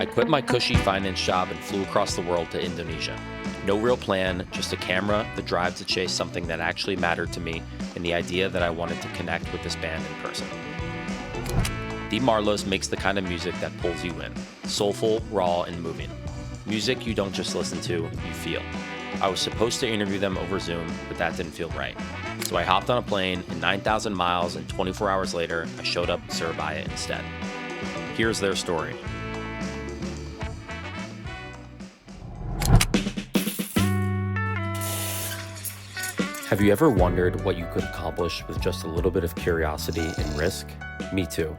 I quit my cushy finance job and flew across the world to Indonesia. No real plan, just a camera, the drive to chase something that actually mattered to me, and the idea that I wanted to connect with this band in person. Thee Marloes makes the kind of music that pulls you in. Soulful, raw, and moving. Music you don't just listen to, you feel. I was supposed to interview them over Zoom, but that didn't feel right. So I hopped on a plane, and 9,000 miles and 24 hours later, I showed up in Surabaya instead. Here's their story. Have you ever wondered what you could accomplish with just a little bit of curiosity and risk? Me too.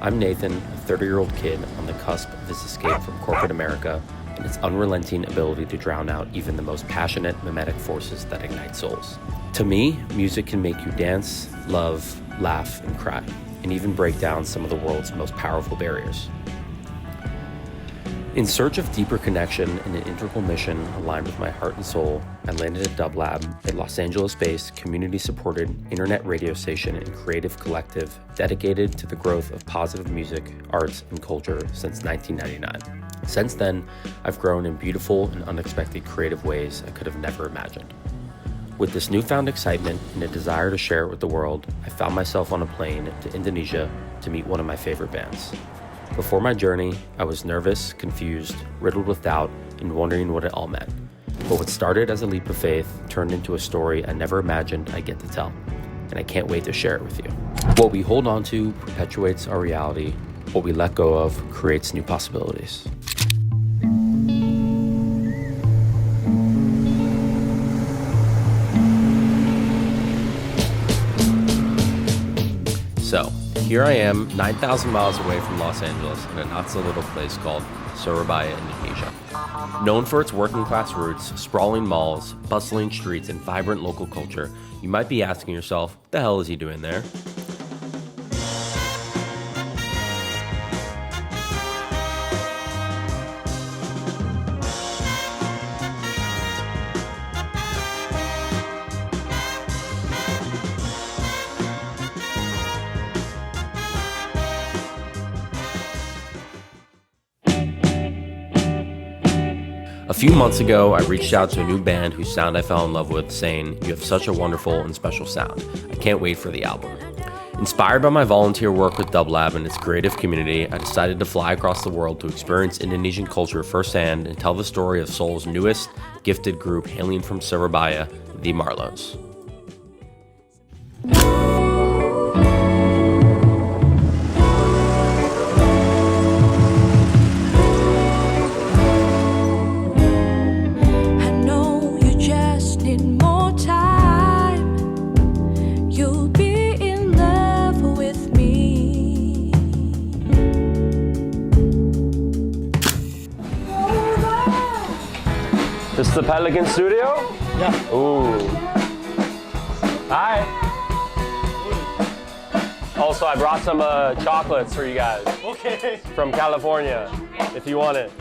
I'm Nathan, a 30-year-old kid on the cusp of his escape from corporate America and its unrelenting ability to drown out even the most passionate mimetic forces that ignite souls. To me, music can make you dance, love, laugh, and cry, and even break down some of the world's most powerful barriers. In search of deeper connection and an integral mission aligned with my heart and soul, I landed at Dub Lab, a Los Angeles-based, community-supported internet radio station and creative collective dedicated to the growth of positive music, arts, and culture since 1999. Since then, I've grown in beautiful and unexpected creative ways I could have never imagined. With this newfound excitement and a desire to share it with the world, I found myself on a plane to Indonesia to meet one of my favorite bands. Before my journey, I was nervous, confused, riddled with doubt, and wondering what it all meant. But what started as a leap of faith turned into a story I never imagined I'd get to tell, and I can't wait to share it with you. What we hold on to perpetuates our reality. What we let go of creates new possibilities. So, here I am, 9,000 miles away from Los Angeles in a not-so-little place called Surabaya, Indonesia. Known for its working-class roots, sprawling malls, bustling streets, and vibrant local culture, you might be asking yourself, what the hell is he doing there? A few months ago, I reached out to a new band whose sound I fell in love with, saying, "You have such a wonderful and special sound. I can't wait for the album." Inspired by my volunteer work with Dub Lab and its creative community, I decided to fly across the world to experience Indonesian culture firsthand and tell the story of Seoul's newest, gifted group hailing from Surabaya, Thee Marloes. This is the Pelican Studio? Yeah. Ooh. Hi. Also, I brought some chocolates for you guys. Okay. From California, if you want it.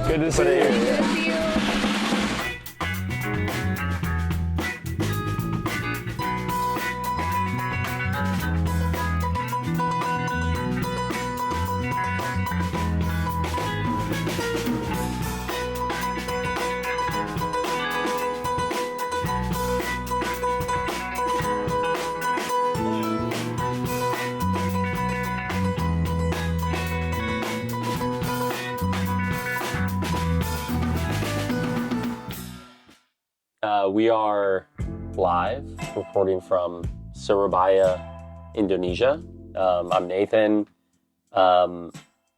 Good to see you. Good to see you. We are live, recording from Surabaya, Indonesia. I'm Nathan,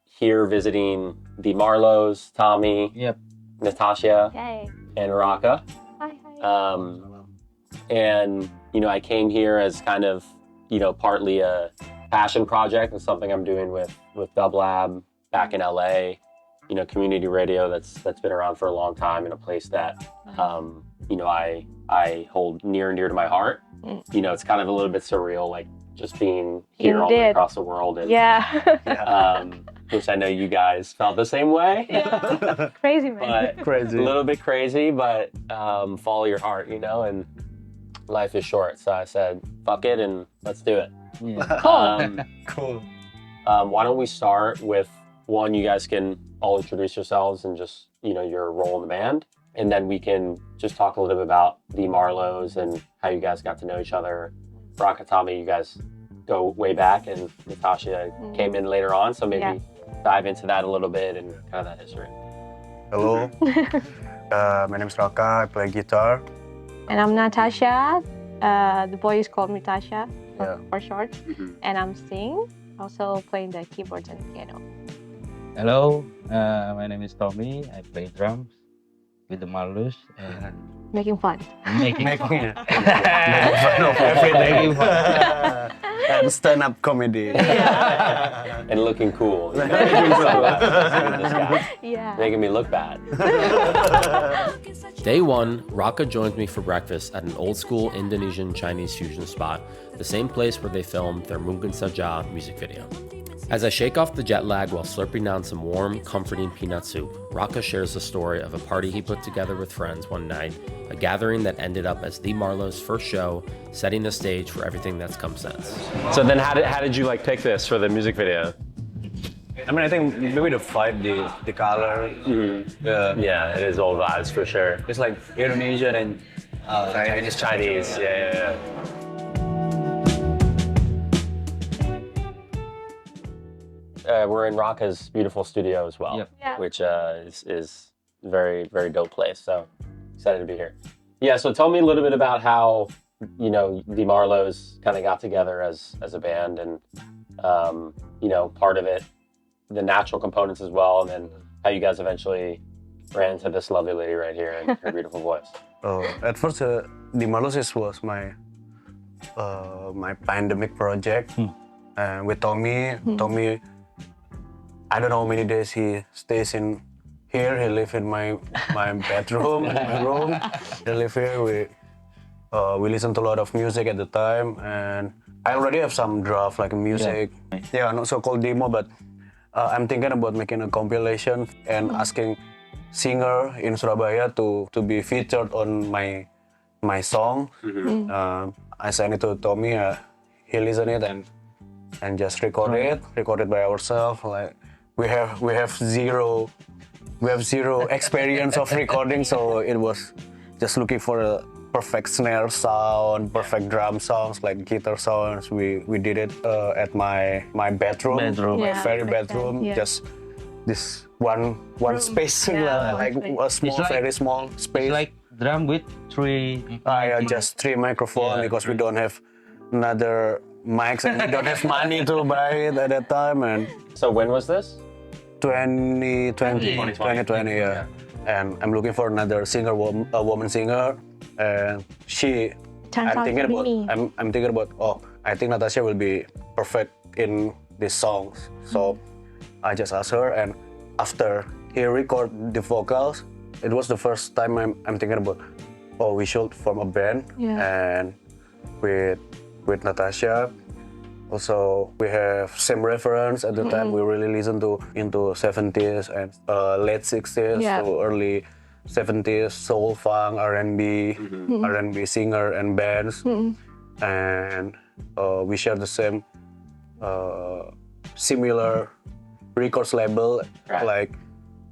here visiting Thee Marloes, Tommy, Yep. Natassya, Hey. and Raka. Hi. And, I came here as kind of, partly a passion project and something I'm doing with Dub Lab back in LA, community radio that's been around for a long time in a place that, I hold near and dear to my heart. It's kind of a little bit surreal, like just being here all the way across the world. And, Yeah. which I know you guys felt the same way. Yeah. Crazy, man. But a little bit crazy, but follow your heart, and life is short. So I said, fuck it, and let's do it. Yeah. Cool. Cool. Why don't we start with one, you guys can all introduce yourselves and just, your role in the band. And then we can just talk a little bit about Thee Marloes and how you guys got to know each other. Raka, Tommy, you guys go way back, and Natassya came in later on. So maybe dive into that a little bit and kind of that history. Hello, my name is Raka. I play guitar. And I'm Natassya. The boys call me Tasha for short. And I'm sing, also playing the keyboards and piano. Hello, my name is Tommy. I play drums with the Marloes and Making fun. making Making fun. fun of everything. And stand-up comedy. And looking cool. Yeah. Making me look bad. Day one, Raka joins me for breakfast at an old-school Indonesian Chinese fusion spot, the same place where they filmed their Mungkin Saja music video. As I shake off the jet lag while slurping down some warm, comforting peanut soup, Raka shares the story of a party he put together with friends one night, a gathering that ended up as Thee Marloes' first show, setting the stage for everything that's come since. So then how did you pick this for the music video? I mean, I think maybe the vibe, the color. Yeah, it is old vibes for sure. It's like Indonesian and Chinese, yeah. We're in Raka's beautiful studio as well, which is very, very dope place. So excited to be here. Yeah, so tell me a little bit about how, Thee Marloes kind of got together as a band and, part of it, the natural components as well, and then how you guys eventually ran into this lovely lady right here and her beautiful voice. At first, Thee Marloes was my my pandemic project, and with Tommy. Tommy, I don't know how many days he stays in here. He lives in my bedroom, my room. He live here. We listen to a lot of music at the time, and I already have some draft like music. Yeah, not so called demo, but I'm thinking about making a compilation and asking singer in Surabaya to be featured on my song. I sent it to Tommy. He listened it and just record it by ourselves. Like we have zero experience of recording, so it was just looking for a perfect snare sound, perfect drum sounds, like guitar sounds. We did it at my bedroom, my very bedroom. Just this one space, like a small, very small space. It's like drum with three. Just three microphones because we don't have another mics and we don't have money to buy it at that time. And So when was this? 2020, yeah. And I'm looking for another singer, a woman singer, and I'm thinking about, I think Natassya will be perfect in these songs. So I just asked her, and after he recorded the vocals, it was the first time I'm thinking about, we should form a band, and with Natassya. Also, we have same reference at the time. We really listen to into 70s and late 60s to early 70s soul, funk, R&B, R&B singer and bands, and we share the same similar records label like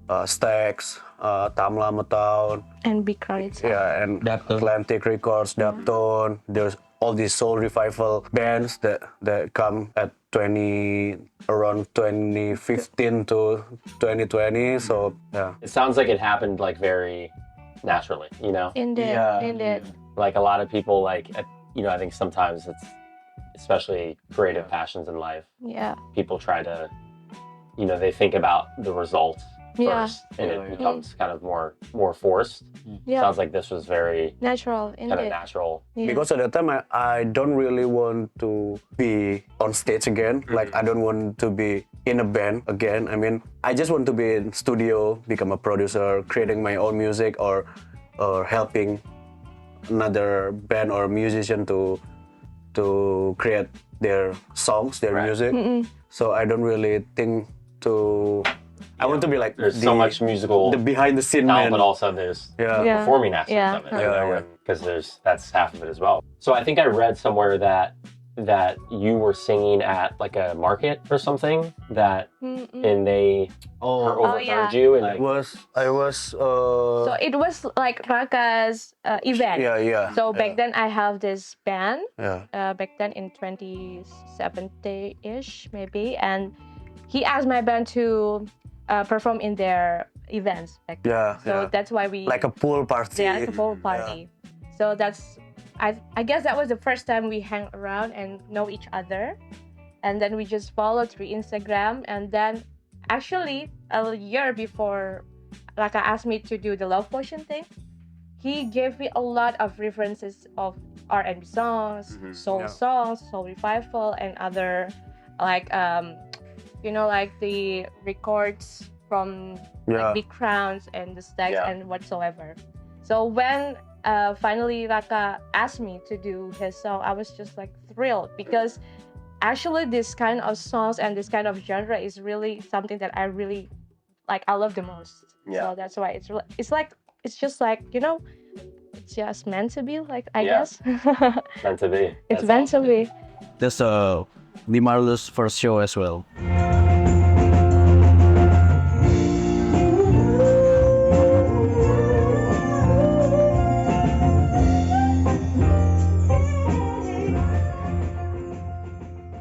Stax, Tamla Motown, And Big Crowd. yeah, and Daptone. Atlantic Records, Daptone. There's all these soul revival bands that come at around 2015 to 2020. So yeah, It sounds like it happened very naturally, Indeed. Like a lot of people I think sometimes it's, especially creative passions in life, Yeah. people try to, they think about the result first, and it becomes kind of more forced. Yeah. Sounds like this was very Natural. kind of Indeed. natural. Yeah. because at that time I don't really want to be on stage again. Like I don't want to be in a band again. I mean, I just want to be in studio, become a producer, creating my own music, or helping another band or musician to create their songs, their music. So I don't really think to. I want to be like There's so much musical the behind the scene talent, man. but also there's Yeah. performing aspects of it, Yeah. because that's half of it as well. So I think I read somewhere that that you were singing at like a market or something and they overheard you and I was So it was like Raka's event. yeah. So back then I have this band. Yeah. Back then in 2017-ish maybe, and he asked my band to perform in their events back then. Yeah. So that's why we like a pool party. like a pool party. So that's I guess that was the first time we hang around and know each other, and then we just followed through Instagram, and then actually a year before Raka asked me to do the Love Potion thing, he gave me a lot of references of R&B songs, soul songs, soul revival, and other like like the records from like Big Crowns and the Stacks and whatsoever. So when finally Raka asked me to do his song, I was just like thrilled, because actually this kind of songs and this kind of genre is really something that I really like. I love the most. So that's why it's just like it's just meant to be, like I guess. Meant to be. It's meant to be. That's Thee Marloes' first show as well.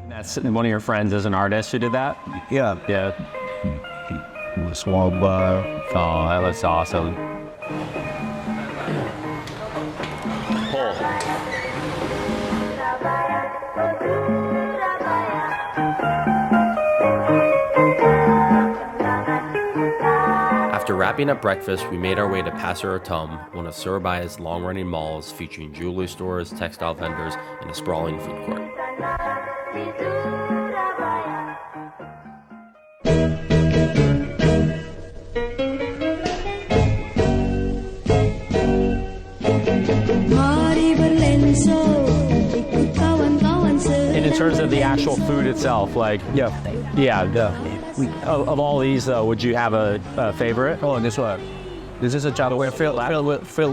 That's one of your friends is an artist who did that? Yeah. Yeah. Small bar. Oh, that looks awesome. After wrapping up breakfast, we made our way to Pasar Atom, one of Surabaya's long-running malls featuring jewelry stores, textile vendors, and a sprawling food court. And in terms of the actual food itself, like of all these, though, would you have a favorite? Oh, this one. This is a chocolate filled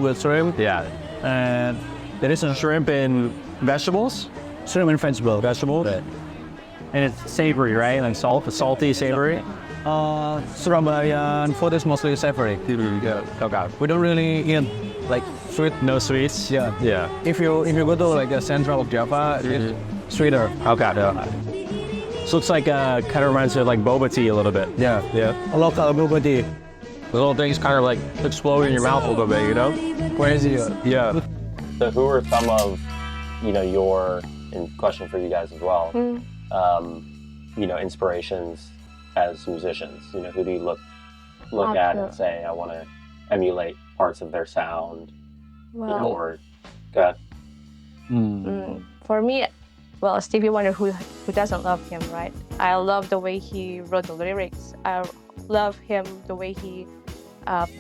with shrimp. Yeah. And There is some shrimp and vegetables. shrimp and vegetables. And it's savory, right? Like salty, savory. Surabaya food is mostly savory. Yeah. Okay. We don't really eat like sweet. No sweets. Yeah. Yeah. If you go to like the central of Java, it's sweeter. Okay. Yeah. So it's like kind of reminds me of like boba tea a little bit. Yeah. A local boba tea. The little things kind of like explode in your mouth a little bit, you know? Crazy. Yeah. So who are some of, your, and question for you guys as well, inspirations as musicians? Who do you look at and say, I want to emulate parts of their sound? Well, Or go ahead. For me, well, Stevie Wonder, who doesn't love him, right? I love the way he wrote the lyrics. I love him the way he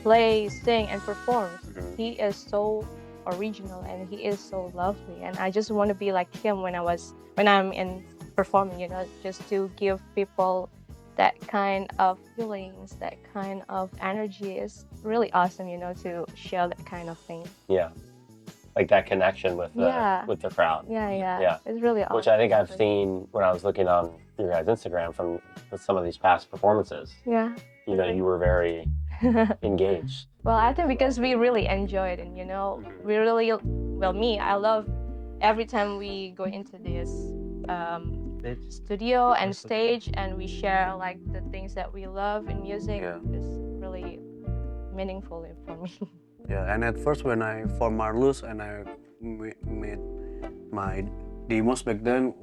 plays, sings, and performs. He is so original and he is so lovely, and I just want to be like him when I'm in performing. Just to give people that kind of feelings, that kind of energy is really awesome. To share that kind of thing. Yeah. Like that connection with the crowd. Yeah. It's really awesome. Which I think I've seen when I was looking on your guys' Instagram from some of these past performances. Yeah. You were very engaged. Well, I think because we really enjoyed it, we really, me, I love every time we go into this studio and stage and we share like the things that we love in music. It's really meaningful for me. Yeah, and at first when I formed Marloes and I made my demos back then,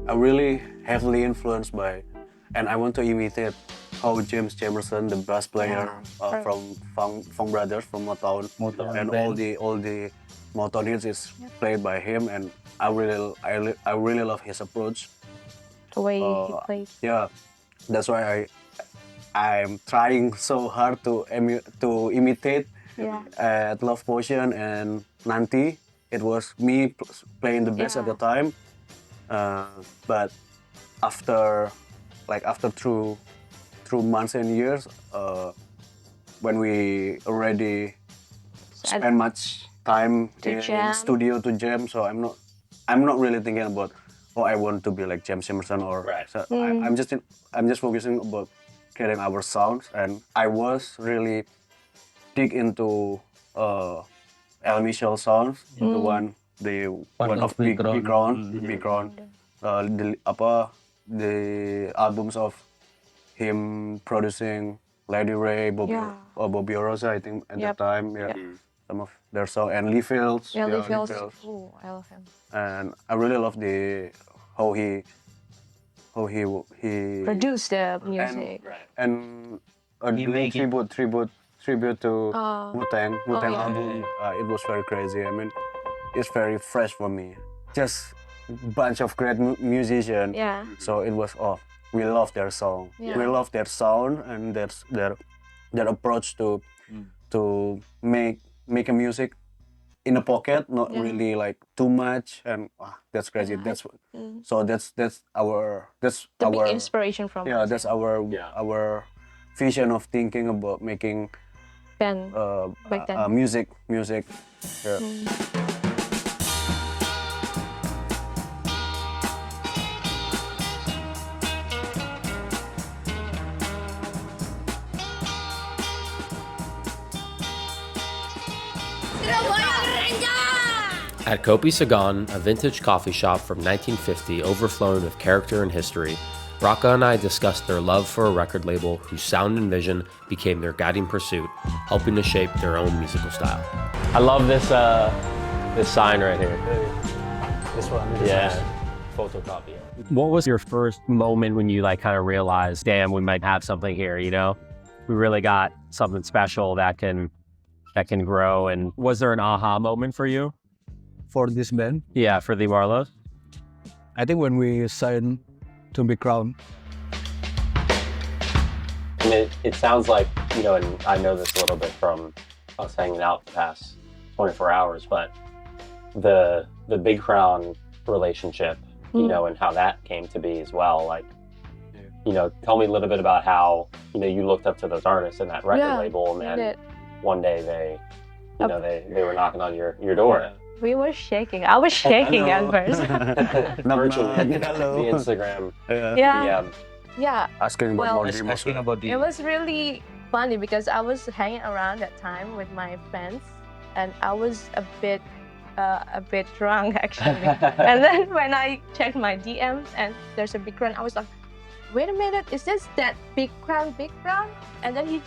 I really heavily influenced by, and I want to imitate how James Jamerson, the bass player from Funk Brothers from Motown, and all the Motown hits is played by him, and I really love his approach. The way he plays. Yeah, that's why I'm trying so hard to imitate. At Love Potion and Nanti, it was me playing the bass at the time. But after through months and years, when we already spend much time in studio to jam, so I'm not really thinking about oh, I want to be like James Emerson or Right. so I'm just focusing about creating our sounds, and I was really dig into El Michel sounds, the one of Big Crown, the albums of him producing Lady Ray, Bobby Rosa, I think at that time, some of their songs, and Lee Fields. Yeah, Lee Fields. Ooh, I love him. And I really love how he Produced the music. and He doing make it. tribute to Wu-Tang album. It was very crazy. I mean, it's very fresh for me. Just bunch of great musicians. Yeah. So it was we love their song. Yeah. We love their sound and their approach to make a music in a pocket, not really like too much, and that's crazy. That's our big inspiration from us. That's our vision of thinking about making band back then. music. Yeah. At Kopi Sagan, a vintage coffee shop from 1950 overflowing with character and history, Raka and I discussed their love for a record label whose sound and vision became their guiding pursuit, helping to shape their own musical style. I love this this sign right here. This one. Photocopy. What was your first moment when you like kind of realized, damn, we might have something here, you know? We really got something special that can grow. And was there an aha moment for you? For this band? Yeah, for Thee Marloes? I think when we signed to Big Crown. I mean, it sounds like, you know, and I know this a little bit from us hanging out the past 24 hours, but the Big Crown relationship, you know, and how that came to be as well. Like, you know, tell me a little bit about how, you know, you looked up to those artists in that record label, and then one day they, you know, they were knocking on your door. Yeah. We were shaking. I was shaking at first. Virtually, the Instagram. Yeah. Yeah. Asking about It was really funny because I was hanging around that time with my friends, and I was a bit drunk actually. And then when I checked my DMs and there's a Big Crown, I was like, wait a minute, is this that Big Crown? And then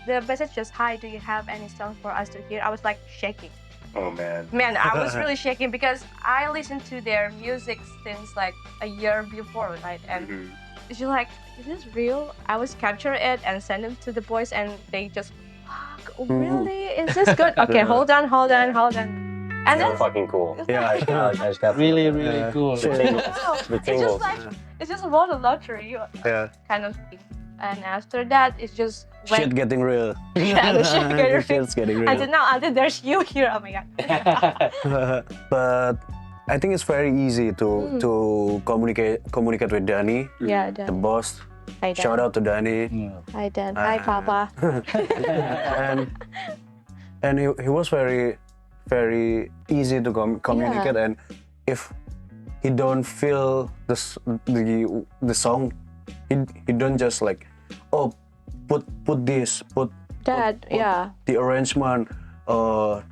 the message just, hi, do you have any songs for us to hear? I was like shaking. Oh man. Man, I was really shaking because I listened to their music since like a year before, right? And it's just like, is this real? I was capture it and send them to the boys, and they just, fuck, really? Is this good? Okay, hold on. And That's fucking cool. Yeah, I just got Really cool. The tingles. It's just about a lottery kind of thing. And after that, it's just went. Shit getting real. Yeah, the shit getting real. Shit's getting real. Until there's you here. Oh my god. But I think it's very easy to communicate with Danny. Yeah, the Dan. boss. Hi, Dan. Shout out to Danny. Hi, Dan. Hi, Papa. and he was very easy to communicate, and if he don't feel the song, he don't just like, oh, put That, the arrangement,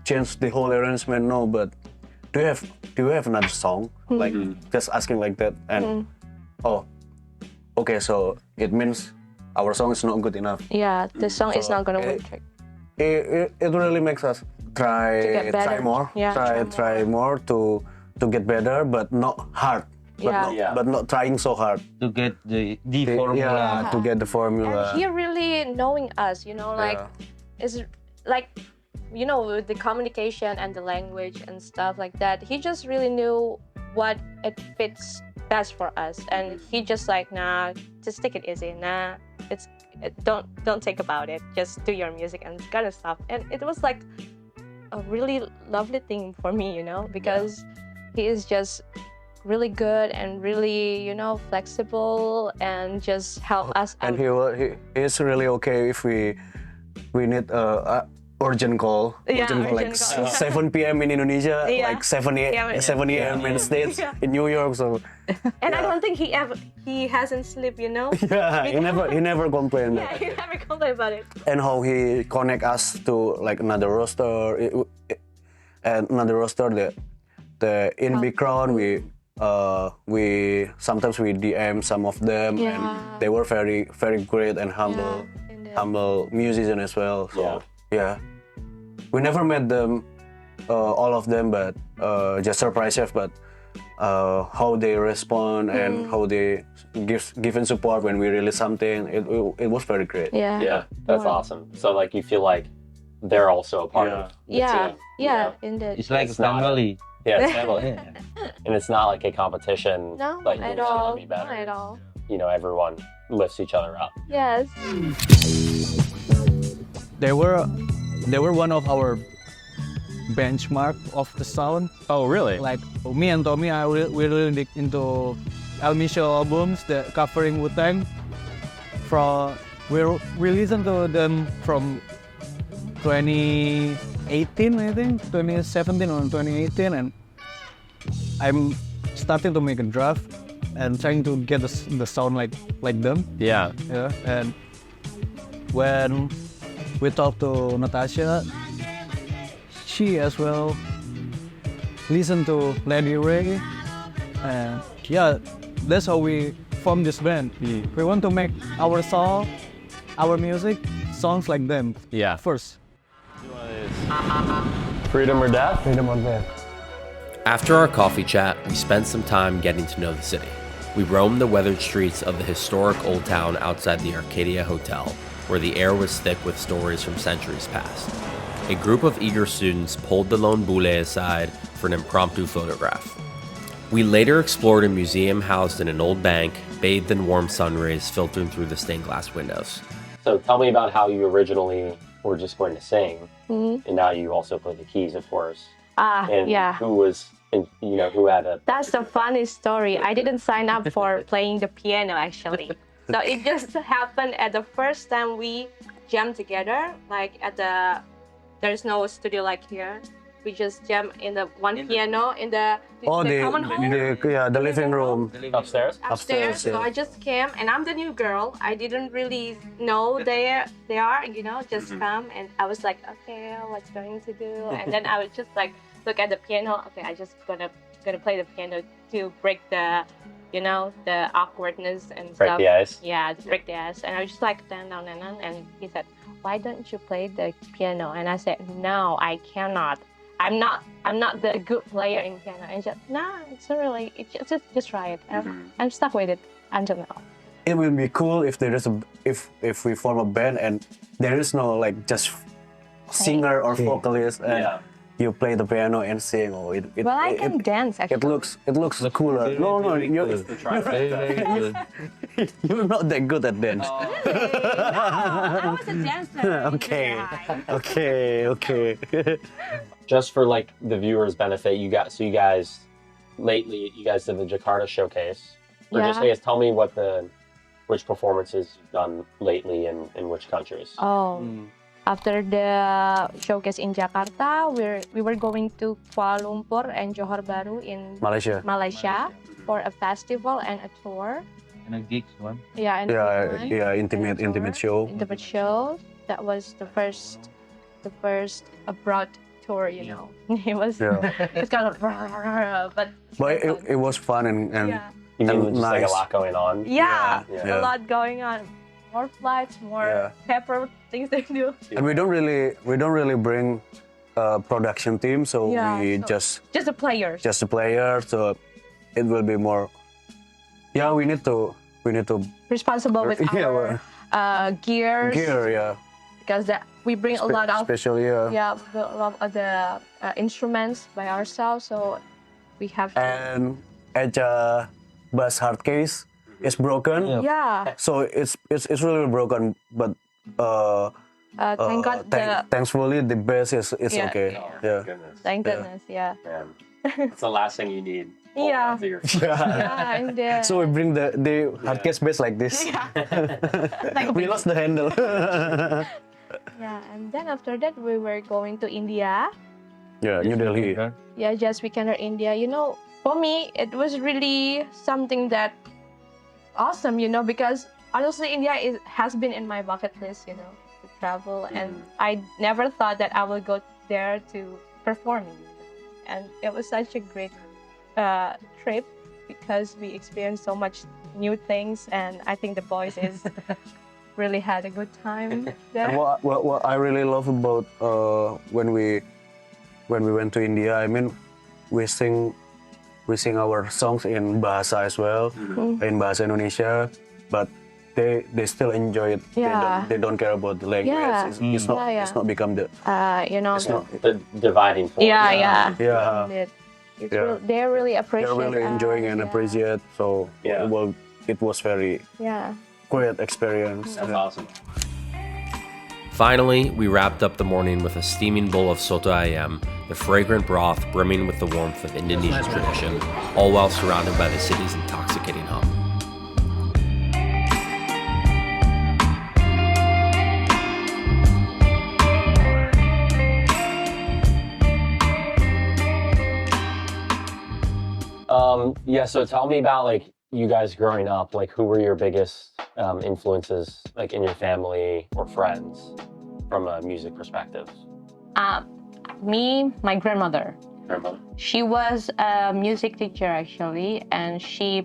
change the whole arrangement. No, but do you have another song? Like just asking like that, and oh, okay, so it means our song is not good enough. Yeah, the song is not gonna work. It really makes us try more, try more to get better, but not hard. But not trying so hard To get the formula. to get the formula. And he really knowing us, you know, like it's like, you know, with the communication and the language and stuff like that. He just really knew what it fits best for us, and he just like, nah, just take it easy. Nah, don't think about it. Just do your music and kind of stuff. And it was like a really lovely thing for me, you know, because he is just really good and really, you know, flexible and just help us out. And he is really okay if we need urgent call. Yeah, Urgent call, like urgent call. 7 p.m. in Indonesia, Yeah. like 7 a.m. in the States, Yeah. in New York. So And I don't think he hasn't slept, you know. yeah, he never complained. Yeah, he never complained about it. And how he connect us to like another roster, and another roster, the in background we sometimes we DM some of them, Yeah. and they were very great and humble musician as well. So yeah, we never met them, all of them, but just surprises. But how they respond and how they give and support when we release something, it was very great. Yeah. Yeah, that's awesome. So like you feel like they're also a part of the team. Yeah, indeed. It's like It's a family. Yeah, it's family. Yeah. And it's not like a competition. No, like at who's all. gonna be better. Not at all. You know, everyone lifts each other up. Yes. They were one of our benchmark of the sound. Oh, really? Like me and Tommy, we really dig into El Michel albums, the covering Wu-Tang. We listened to them from 2018, I think, 2017 or 2018, and I'm starting to make a draft and trying to get the sound like them. Yeah. Yeah, and when we talked to Natassya, she as well listened to Lady Ray, and yeah, that's how we formed this band. We want to make our song, our music, songs like them. Yeah. First. Freedom or death? Freedom on there. After our coffee chat, we spent some time getting to know the city. We roamed the weathered streets of the historic old town outside the Arcadia Hotel, where the air was thick with stories from centuries past. A group of eager students pulled the lone bule aside for an impromptu photograph. We later explored a museum housed in an old bank, bathed in warm sun rays filtering through the stained glass windows. So tell me about how you originally were just going to sing, Mm-hmm. and now you also play the keys, of course. And Yeah. who had a... That's the funny story. I didn't sign up for playing the piano actually. So it just happened at the first time we jammed together, like there's no studio like here. We just jam in the piano in the common hall. The living room. Upstairs? Upstairs. So yeah. I just came, and I'm the new girl. I didn't really know they are, just come, and I was like, okay, what's going to do? And then I would just like look at the piano. Okay, I just gonna play the piano to break the, the awkwardness and Break stuff. the ice? Yeah, to break the ice. And I was just like, down, and he said, why don't you play the piano? And I said, no, I cannot. I'm not the good player in piano. And just it's not really. Just try it. I'm stuck with it until now. It will be cool if there is if we form a band and there is no like just singer or vocalist and you play the piano and sing. I can dance actually. It looks cooler. No, you're not that good at dance. I was a dancer. Okay. Just for like the viewers' benefit, you guys lately did the Jakarta showcase. Or just I guess tell me which performances you've done lately in which countries. After the showcase in Jakarta, we were going to Kuala Lumpur and Johor Bahru in Malaysia for a festival and a tour. And a gigs one. Intimate show. Intimate show. That was the first abroad tour, It was it's kind of but it was fun and You mean just like nice. a lot going on? Yeah, a lot going on. More flights, more pepper things they do. And we don't really bring a production team, so we just the players. Just the players, so it will be more. Yeah, we need to responsible with our gears. Gear, Because we bring a lot of especially a lot of the instruments by ourselves, so we have to. And Eja bass hard case is broken. Yeah. So it's really broken, but thank God thankfully the bass is okay. Oh, goodness. Thank goodness. Yeah. Man, it's the last thing you need. Yeah. Yeah. So we bring the hard case bass like this. Yeah. We lost the handle. Yeah, and then then after that, we were going to India. Yeah, New Delhi. Yeah, just weekend in India. For me, it was really something that awesome, because honestly, India has been in my bucket list, to travel, and I never thought that I would go there to perform, and it was such a great trip because we experienced so much new things, and I think the boys really had a good time there. And what I really love about when we went to India, I mean, we sing our songs in bahasa as well, in bahasa Indonesia, but they still enjoy it. Yeah. They don't care about the language. Yeah. It's not become the it's not The dividing force. Yeah. Yeah. They really appreciate. they're really enjoying and yeah. appreciate. So it was very great experience. That's awesome. Finally, we wrapped up the morning with a steaming bowl of soto ayem, the fragrant broth brimming with the warmth of Indonesian tradition, all while surrounded by the city's intoxicating hum. So tell me about like you guys growing up. Like, who were your biggest influences, like in your family or friends, from a music perspective? My grandmother. Grandmother. She was a music teacher actually, and she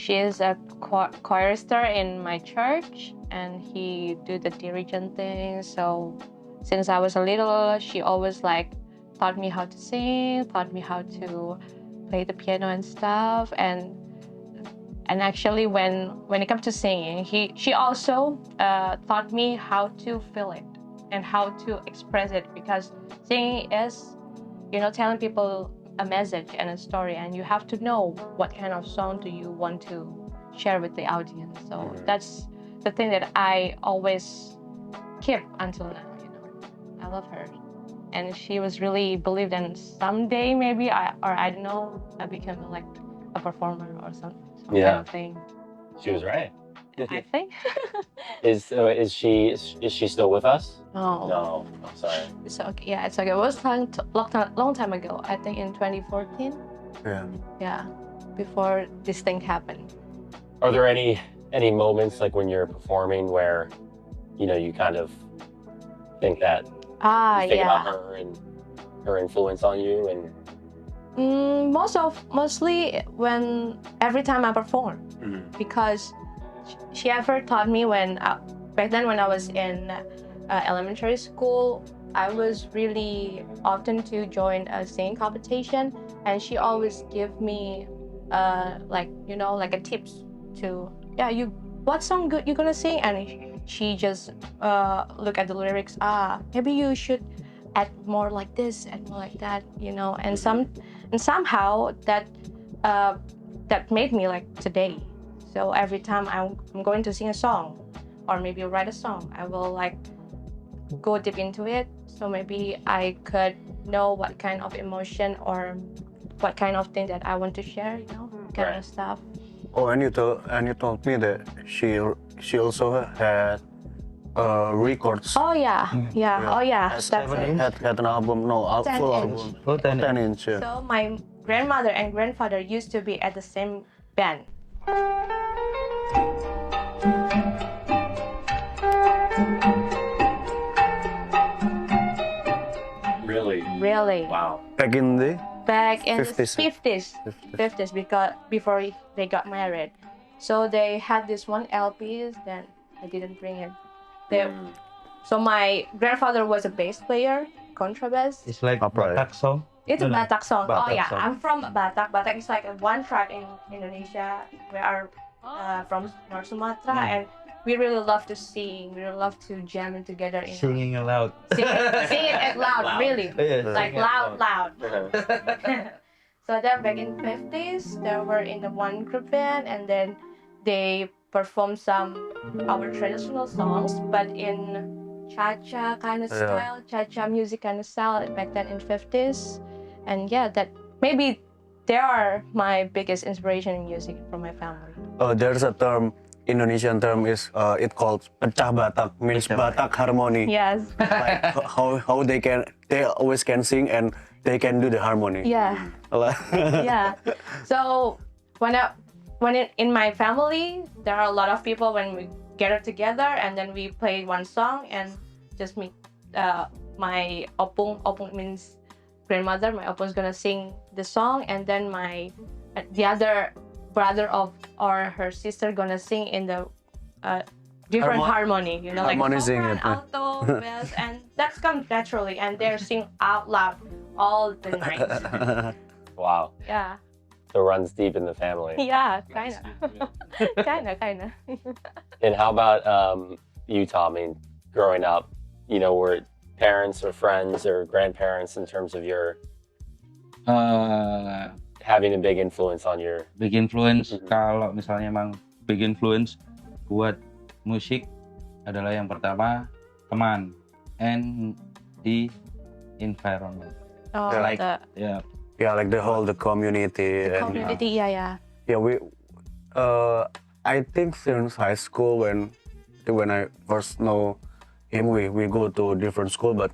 is a chorister in my church, and he do the dirigent thing. So since I was a little, she always taught me how to sing, taught me how to play the piano and stuff, and actually when it comes to singing, she also taught me how to feel it and how to express it, because singing is telling people a message and a story, and you have to know what kind of song do you want to share with the audience. So that's the thing that I always keep until now. I love her. And she was really believed, and someday maybe I don't know, I become a performer or some kind of thing. She was right. I think. Is she still with us? No. No. I'm sorry. It's okay. Yeah, it's okay. It was long time ago. I think in 2014. Yeah. Yeah, before this thing happened. Are there any moments like when you're performing where, you kind of think that you think about her and her influence on you, and mostly every time I perform, because she ever taught me back then when I was in elementary school, I was really often to join a singing competition, and she always give me a tips to what song good you're gonna sing, and she just look at the lyrics. Maybe you should add more like this, add more like that, and somehow that made me like today. So every time I'm going to sing a song, or maybe write a song, I will go deep into it. So maybe I could know what kind of emotion or what kind of thing that I want to share, kind of stuff. Oh, and you told me that she also had records. Oh yeah. Oh yeah. That's it. Had an album, full album. 10 inch. Yeah. So my grandmother and grandfather used to be at the same band. Really. Wow. Back in the 50s, because before they got married. So they had this one LP, then I didn't bring it. So my grandfather was a bass player, contrabass. It's like a Batak song. It's a Batak song. Batak song. I'm from Batak. Batak is one tribe in Indonesia. We are from North Sumatra, and we really love to sing. We really love to jam together. Singing aloud. Sing it loud, really. Yes. Loud. So then back in 50s, they were in the one group band, and then they performed some our traditional songs, but in cha-cha kind of style, cha-cha music kind of style back then in 50s. And that maybe they are my biggest inspiration in music from my family. There's a term Indonesian term is it called pecah Batak, means Batak harmony. Yes. Like how they always can sing and they can do the harmony. Yeah. Yeah. So in my family, there are a lot of people when we gather together and then we play one song and just me, my opung means grandmother. My opung's gonna sing the song and then the other brother or her sister gonna sing in the different harmony, you know, like soprano, alto, bass, and that comes naturally, and they're sing out loud all the night. Wow. Yeah. So it runs deep in the family. Yeah, kinda. kinda. And how about you, Tommy, growing up? You know, were parents or friends or grandparents in terms of your having a big influence on your... Big influence, kalau misalnya emang big influence buat musik adalah yang pertama teman and the environment. Oh, like like the community. The community, yeah. Yeah, I think since high school when I first know him, we go to different school, but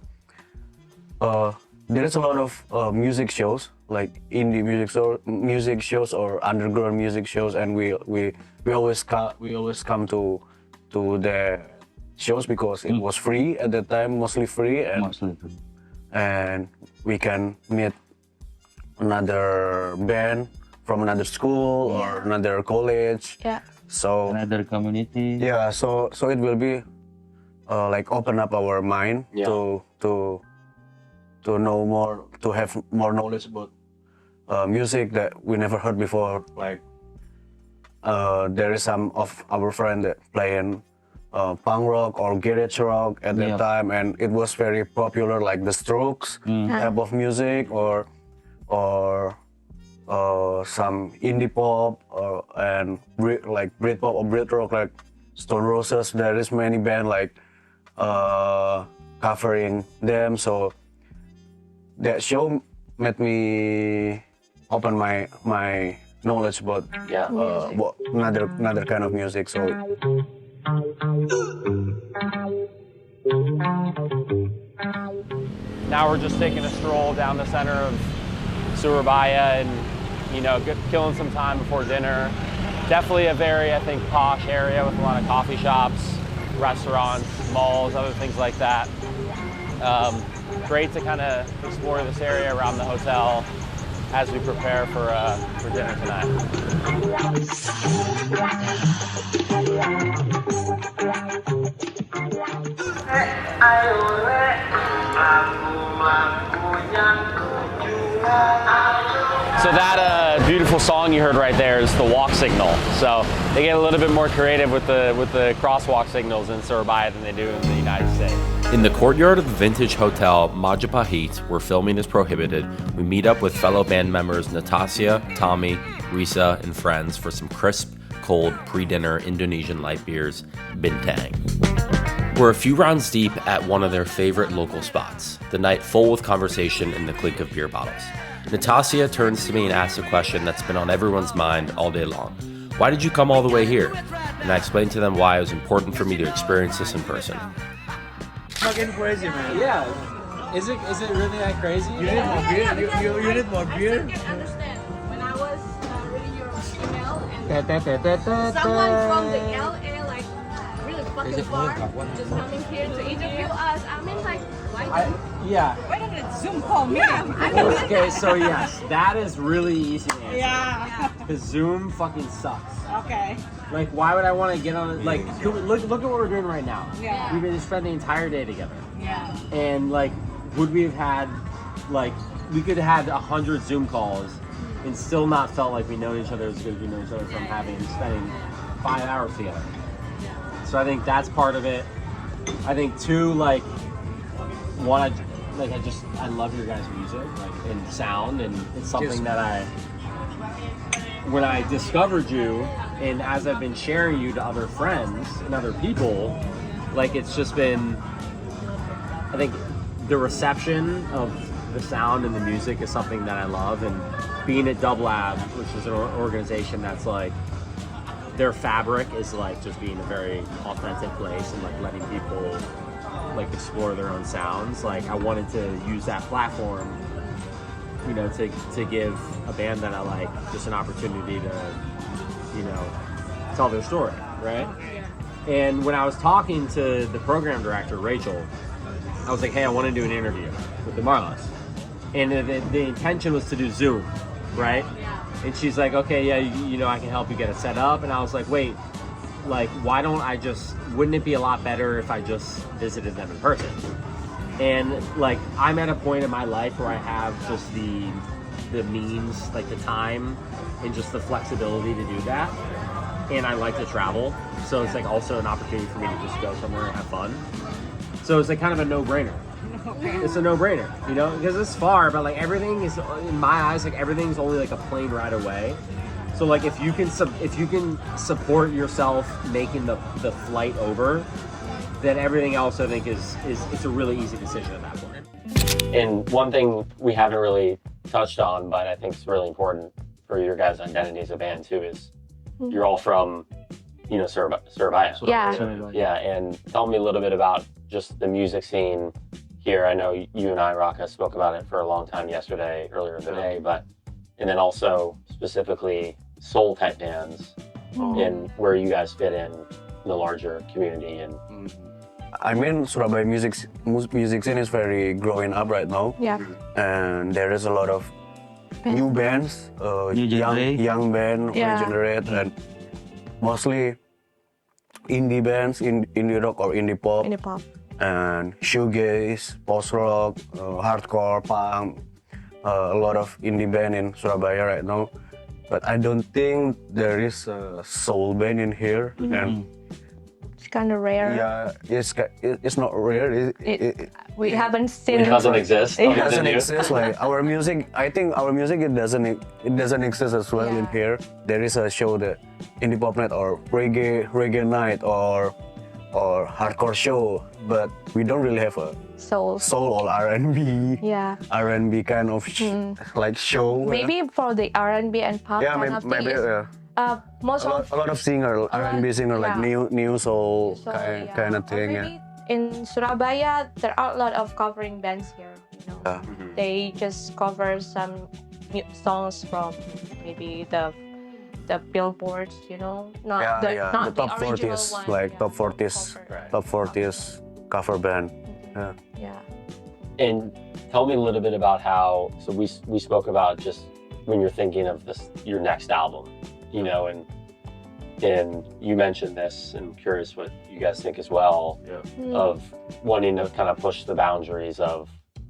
there is a lot of music shows, like indie music shows or underground music shows, and we always come to the shows because it was free at the time, mostly free, and we can meet another band from another school or another college. Yeah. So another community. Yeah. So it will be like open up our mind to know more, to have more knowledge about music that we never heard before. Like there is some of our friends that playing punk rock or garage rock at that time, and it was very popular, like the Strokes type of music, or some indie pop and like Britpop or Brit rock, like Stone Roses. There is many bands like covering them. So that show made me open my knowledge about another kind of music. So now we're just taking a stroll down the center of Surabaya and, you know, killing some time before dinner. Definitely a very, I think, posh area with a lot of coffee shops, restaurants, malls, other things like that. Great to kind of explore this area around the hotel as we prepare for dinner tonight. So that beautiful song you heard right there is the walk signal. So they get a little bit more creative with the crosswalk signals in Surabaya than they do in the United States. In the courtyard of the vintage Hotel Majapahit, where filming is prohibited, we meet up with fellow band members Natassya, Tommy, Risa, and friends for some crisp, cold, pre-dinner Indonesian light beers, Bintang. We're a few rounds deep at one of their favorite local spots, the night full with conversation and the clink of beer bottles. Natassya turns to me and asks a question that's been on everyone's mind all day long. Why did you come all the way here? And I explained to them why it was important for me to experience this in person. Fucking crazy, man. Yeah. Is it really that crazy? You need more beer? You need more beer? I can understand. When I was reading your email and someone from the LA, like, really fucking far, just coming here to interview us. I mean, like, why? Yeah. Why don't you Zoom call me? Okay, so yes, that is really easy to answer. Yeah. Because Zoom fucking sucks. Okay. Like, why would I want to get on it? Like, look at what we're doing right now. Yeah. We've been spending the entire day together. Yeah. And, like, would we have had, like, we could have had 100 Zoom calls and still not felt like we know each other as good as we know each other from spending 5 hours together. So I think that's part of it. I think two, like, one, I love your guys' music, like, and sound, and it's something that when I discovered you, and as I've been sharing you to other friends and other people, like, it's just been, I think the reception of the sound and the music is something that I love, and being at Dub Lab, which is an organization that's like their fabric is like just being a very authentic place and like letting people like explore their own sounds. Like I wanted to use that platform, you know, to give a band that I like just an opportunity to, you know, tell their story, right? And when I was talking to the program director, Rachel, I was like, hey, I want to do an interview with the Marloes. And the intention was to do Zoom, right? And she's like, okay, yeah, you know, I can help you get it set up. And I was like, wait, like, why don't I just, wouldn't it be a lot better if I just visited them in person? And like, I'm at a point in my life where I have just the means, like the time and just the flexibility to do that. And I like to travel. So it's like also an opportunity for me to just go somewhere and have fun. So it's like kind of a no-brainer. It's a no-brainer, you know, because it's far, but like everything is, in my eyes, like everything's only like a plane ride away. So like if you can support yourself making the flight over, then everything else I think is it's a really easy decision at that point. And one thing we haven't really touched on, but I think it's really important for your guys' identity as a band too, is you're all from, you know, Surabaya. Yeah. Yeah, and tell me a little bit about just the music scene here. I know you and I, Raka, spoke about it for a long time earlier today, but, and then also specifically soul type bands and where you guys fit in the larger community. And I mean, Surabaya music scene is very growing up right now. Yeah. And there is a lot of new bands, young band, regenerate, and mostly indie bands, indie rock or indie pop. Indie pop. And shoegaze, post rock, hardcore, punk, a lot of indie band in Surabaya right now. But I don't think there is a soul band in here. And it's kind of rare. yeah, it's not rare. We haven't seen it. Doesn't exist. It doesn't exist. Like our music, I think our music it doesn't exist as well in here. There is a show, the indie pop night or reggae night or hardcore show, but we don't really have a soul or R&B. Yeah. R&B kind of like show. Maybe for the R&B and pop. Yeah, kind of maybe. A lot of singer, R&B singer, like new soul kind of thing. Maybe in Surabaya, there are a lot of covering bands here. You know, they just cover some songs from maybe the billboards, you know, not the top 40s, one. like top 40s cover band. Yeah. And tell me a little bit about how, so we spoke about just when you're thinking of your next album, you know, and you mentioned this, and I'm curious what you guys think as well, of wanting to kind of push the boundaries of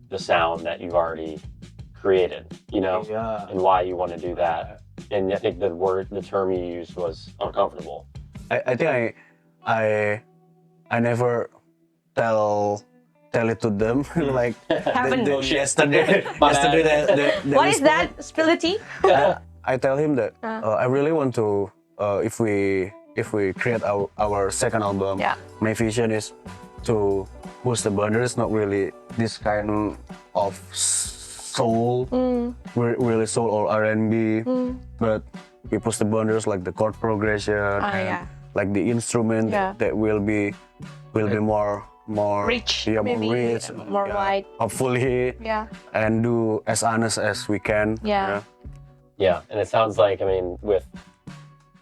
the sound that you've already created, you know, and why you want to do that. And I think the term you used was uncomfortable. I think I never tell it to them. Like yesterday. What is that? Spill the tea? I tell him that I really want to. If we create our second album, my vision is to push the boundaries. Not really this kind of soul, really soul or R&B, but we push the boundaries like the chord progression, and like the instrument that will be more rich, more rich, more wide. Hopefully, and do as honest as we can. Yeah, and it sounds like, I mean, with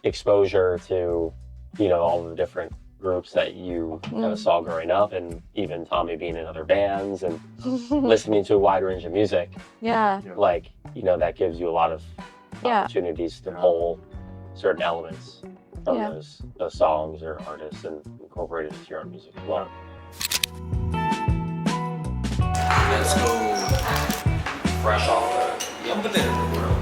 exposure to, you know, all the different groups that you kind of saw growing up, and even Tommy being in other bands and listening to a wide range of music. Like, you know, that gives you a lot of opportunities to pull certain elements from those songs or artists and incorporate it into your own music as well. Let's go fresh off the world.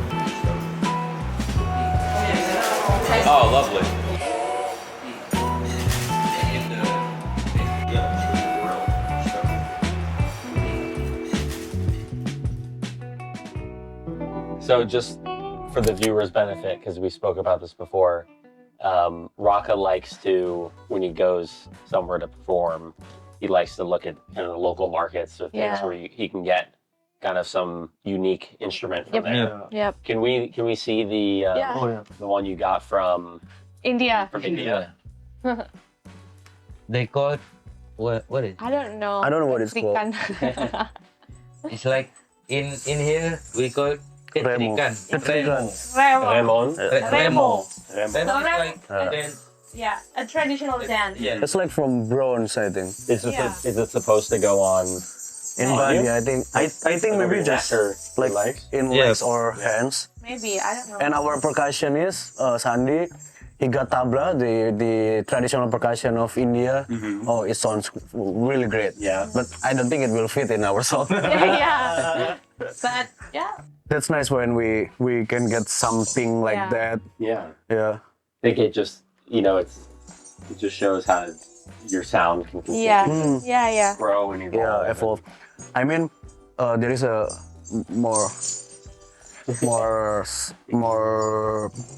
Oh, lovely. So just for the viewers' benefit, because we spoke about this before, Raka likes to, when he goes somewhere to perform, he likes to look at kind of the local markets or things where he can get kind of some unique instrument from there. Yep. Can we see the one you got from India. From India. They call it, what is? I don't know. I don't know what it's called. Ketrikan. It's like in here we call it Remo. Remo. Ramon. Remo. Remo is like dance. Yeah, a traditional dance. Yeah. It's like from bronze, I think. Is Yeah. it supposed to go on? In body, I think. I think Over maybe your just neck or like legs? in Yeah. legs or hands. Maybe, I don't know. And our percussionist, Sandy, he got tabla, the traditional percussion of India. Oh, it sounds really great. Yeah. But I don't think it will fit in our song. Yeah. But yeah. That's nice when we can get something like Yeah. that. Yeah. Yeah. I think it just, it just shows how your sound can continue Yeah. to Yeah. grow and evolve. Yeah, evolve. I mean, there is a more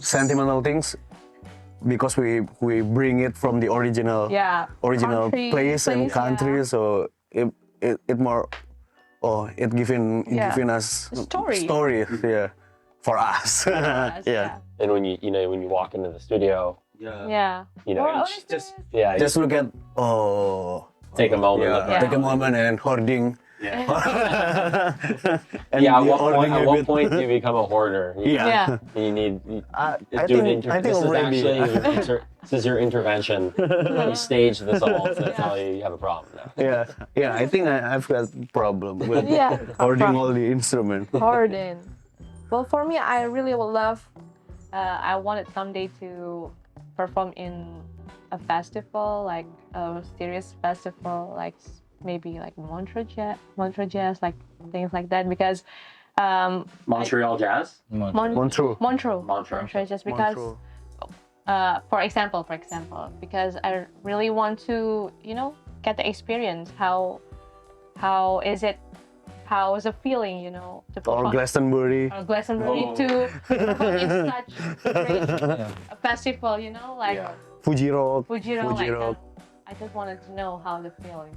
sentimental things because we bring it from the original Yeah. Country, place and country, yeah. so it more it giving us Story. yeah, for us. Yes, Yeah. And when you walk into the studio, Yeah. you Just Just look at take a moment. yeah, look around. take a moment and hoarding. Yeah. And Yeah. At you're what hoarding a what bit. point do you become a hoarder? Yeah. You need. I do an think this is already. actually this is your intervention. You stage this all to tell you have a problem now. Yeah. I think I've got problem with Yeah. hoarding all the instruments. Harden. Well, for me, I really would love. I wanted someday to perform in a festival, like a serious festival, like maybe like Montreux Jazz, like things like that. Because Montreal Jazz. Montreux. Montreux Jazz. Because for example, because I really want to, get the experience. How is it? How is the feeling, to Or perform? Glastonbury. Or Glastonbury to perform in such a great a festival, like Fuji Rock. Fuji Rock. Fuji Rock. I just wanted to know how the feeling.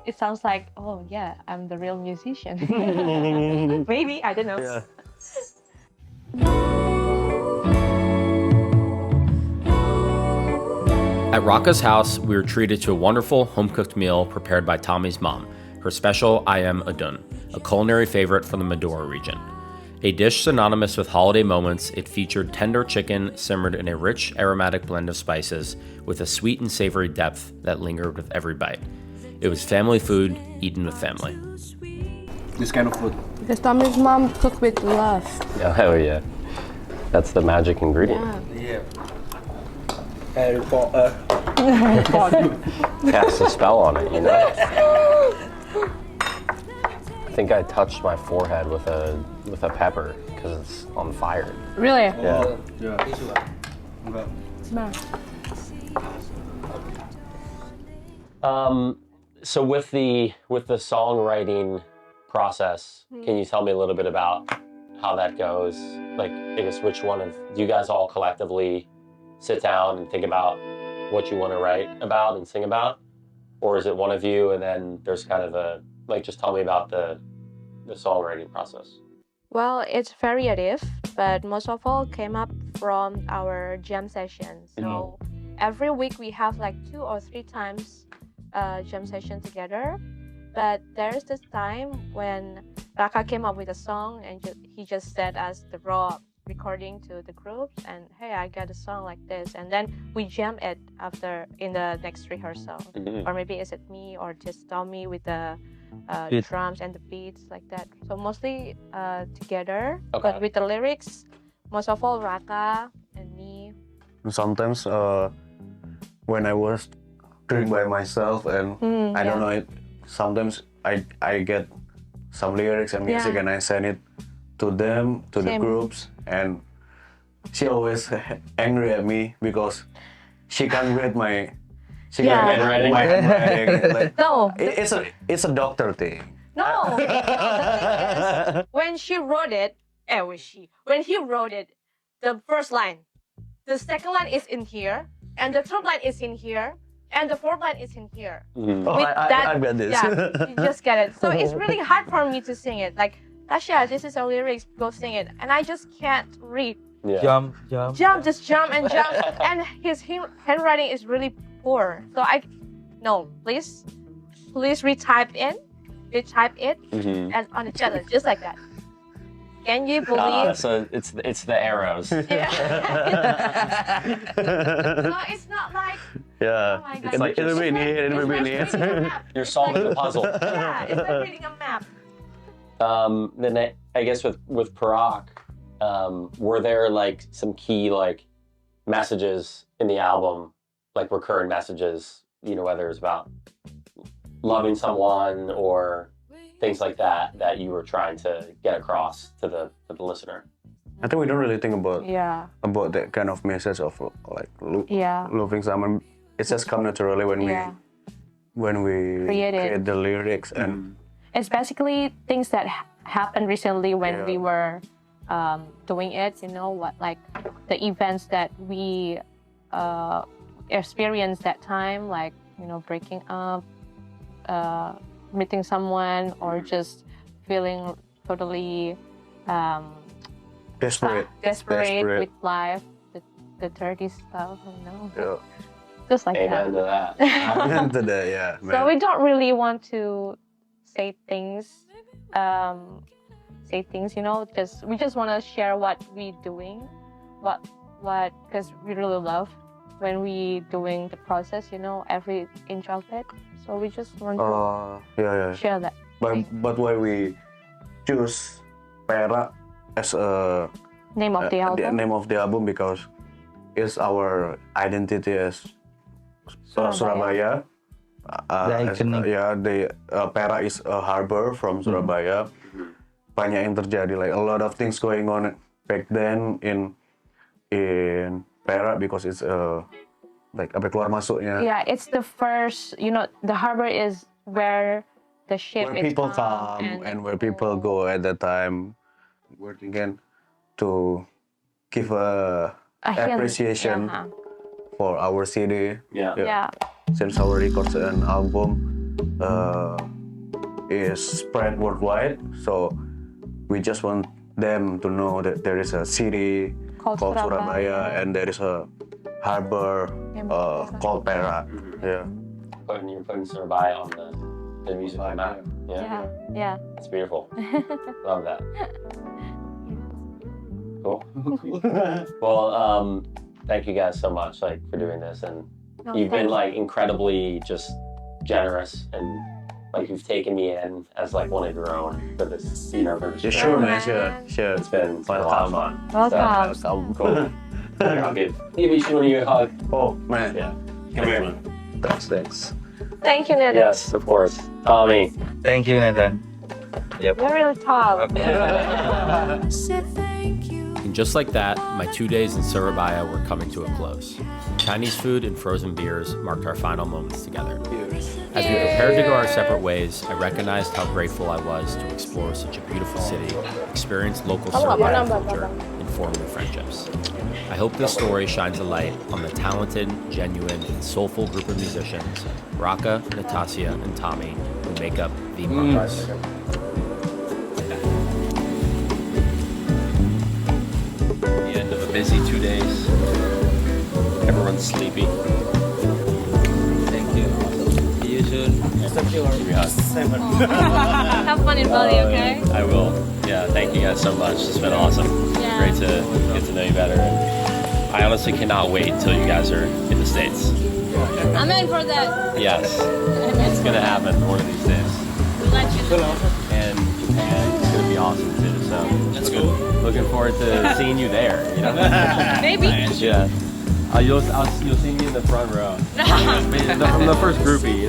It sounds like, oh yeah, I'm the real musician. Maybe, I don't know. Yeah. At Raka's house, we were treated to a wonderful home-cooked meal prepared by Tommy's mom, her special ayem adun, a culinary favorite from the Madura region. A dish synonymous with holiday moments, it featured tender chicken simmered in a rich, aromatic blend of spices with a sweet and savory depth that lingered with every bite. It was family food, eaten with family. This kind of food. Because Tommy's mom cooked with love. Oh hell yeah, that's the magic ingredient. Yeah. Harry Potter. Cast a spell on it, I think I touched my forehead with a pepper because it's on fire. Really? Yeah. Smell. So with the songwriting process, can you tell me a little bit about how that goes? Like, I guess which one of you guys all collectively sit down and think about what you want to write about and sing about, or is it one of you and then there's kind of just tell me about the songwriting process. Well, it's variative, but most of all came up from our jam sessions. So every week we have like 2 or 3 times jam session together. But there's this time when Raka came up with a song and he just sent us the raw recording to the groups and hey, I got a song like this, and then we jam it after in the next rehearsal. Or maybe is it me or just Tommy with the drums and the beats like that. So mostly together, but with the lyrics, most of all Raka and me. Sometimes when I was doing by myself and I don't know it, sometimes I get some lyrics and music and I send it to them, to the groups, and she always angry at me because she can't read my handwriting. Like, No, it's a doctor thing. No, the thing is, when he wrote it, the first line, the second line is in here, and the third line is in here, and the fourth line is in here. I read this. Yeah, you just get it. So it's really hard for me to sing it. Like, Tasha, this is our lyrics, go sing it. And I just can't read Jump. Jump, just jump and jump. And his handwriting is really poor. So please retype it as on the challenge, just like that. Can you believe? So it's the arrows. No, it's not like. Yeah. Oh my God. It's like it'll be neat. You're solving the puzzle. Yeah, it's like reading a map. Then I guess with Perak, were there like some key like messages in the album, like recurring messages, whether it's about loving someone or things like that you were trying to get across to the listener? I think we don't really think about about that kind of message of like loving someone. It's just come naturally when we create the lyrics, and it's basically things that happened recently when we were doing it. Like the events that we experienced that time, like breaking up, meeting someone, or just feeling totally desperate with life, the dirty stuff, just like Amen to that. Amen to that, yeah. So we don't really want to say things, we just want to share what we doing, what because we really love when we doing the process, every inch of it. So we just want to share that. But why we choose Perak as a name of the album? The name of the album, because it's our identity as Surabaya. Perak is a harbor from Surabaya. Banyak yang terjadi, like a lot of things going on back then in Perak, because it's like keluar masuknya. Yeah, it's the first. The harbor is where the ship where people come and where people go at that time. We're thinking to give a appreciation for our city. Yeah. Since our records and album is spread worldwide, so we just want them to know that there is a city called Surabaya, and there is a harbor called Perak. You're putting Surabaya on the music map. Yeah. It's beautiful. Love that. Cool. Well, thank you guys so much for doing this, and you've been incredibly just generous, and you've taken me in as one of your own for this, for this show. Sure, man. Sure. It's been a lot of fun. Welcome. Cool. I'll give each one of you a hug. Oh man. Yeah. Come here, man. Thanks. Thank you, Nathan. Yes, of course. Tommy. Thank you, Nathan. Yep. You're really tall. And just like that, my 2 days in Surabaya were coming to a close. Chinese food and frozen beers marked our final moments together. As we prepared to go our separate ways, I recognized how grateful I was to explore such a beautiful city, experience local Surabaya culture, and form new friendships. I hope this story shines a light on the talented, genuine, and soulful group of musicians, Raka, Natassya, and Tommy, who make up Thee Marloes. The end of a busy 2 days. Everyone's sleepy. Thank you. See you soon. Have fun in Bali, okay? I will. Yeah, thank you guys so much. It's been awesome. Yeah. Great to get to know you better. And I honestly cannot wait until you guys are in the States. I'm in for that. Yes, it's gonna happen one of these days. We'll let you know. And Japan is gonna be awesome too. So let's go. Looking forward to seeing you there. Maybe. Yeah. You'll see me in the front row. From the first groupie,